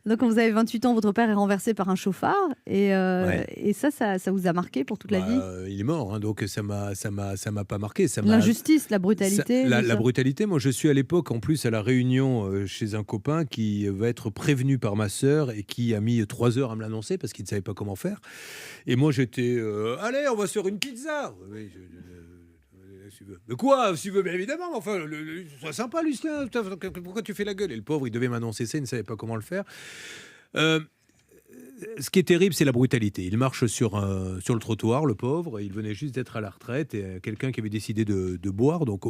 Donc, quand vous avez 28 ans, votre père est renversé par un chauffard. Ouais. Et ça vous a marqué pour toute la vie? Il est mort, hein, donc ça m'a pas marqué. L'injustice, la brutalité de La ça. brutalité. Moi, je suis à l'époque, en plus, à la Réunion, chez un copain qui va être prévenu par ma sœur et qui a mis 3 heures à me l'annoncer parce qu'il ne savait pas comment faire. Et moi, j'étais, allez, on va se faire une pizza. Oui, si tu veux. De quoi? Si tu veux, bien évidemment. Enfin, sois sympa, Lucien. Pourquoi tu fais la gueule? Et le pauvre, il devait m'annoncer ça, il ne savait pas comment le faire. Euh, Ce qui est terrible, c'est la brutalité. Il marche sur le trottoir, le pauvre. Il venait juste d'être à la retraite et quelqu'un qui avait décidé de boire. Donc,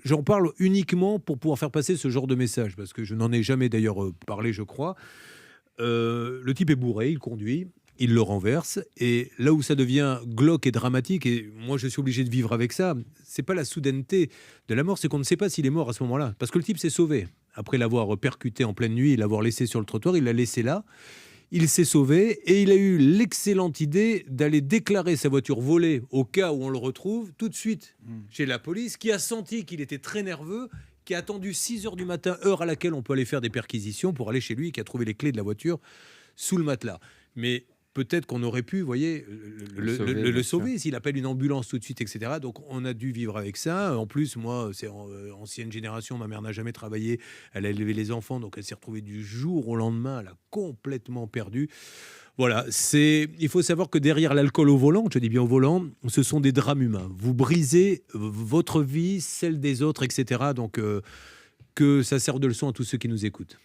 j'en parle uniquement pour pouvoir faire passer ce genre de message, parce que je n'en ai jamais d'ailleurs parlé, je crois. Le type est bourré, il conduit, il le renverse. Et là où ça devient glauque et dramatique, et moi je suis obligé de vivre avec ça, c'est pas la soudaineté de la mort, c'est qu'on ne sait pas s'il est mort à ce moment-là. Parce que le type s'est sauvé. Après l'avoir percuté en pleine nuit et l'avoir laissé sur le trottoir, il l'a laissé là. Il s'est sauvé et il a eu l'excellente idée d'aller déclarer sa voiture volée au cas où on le retrouve tout de suite chez la police, qui a senti qu'il était très nerveux, qui a attendu 6 heures du matin, heure à laquelle on peut aller faire des perquisitions pour aller chez lui, qui a trouvé les clés de la voiture sous le matelas. Mais peut-être qu'on aurait pu, vous voyez, le bien sûr. sauver s'il appelle une ambulance tout de suite, etc. Donc on a dû vivre avec ça. En plus, moi, c'est ancienne génération, ma mère n'a jamais travaillé, elle a élevé les enfants, donc elle s'est retrouvée du jour au lendemain, elle a complètement perdu. Voilà, il faut savoir que derrière l'alcool au volant, je dis bien au volant, ce sont des drames humains. Vous brisez votre vie, celle des autres, etc. Donc que ça serve de leçon à tous ceux qui nous écoutent.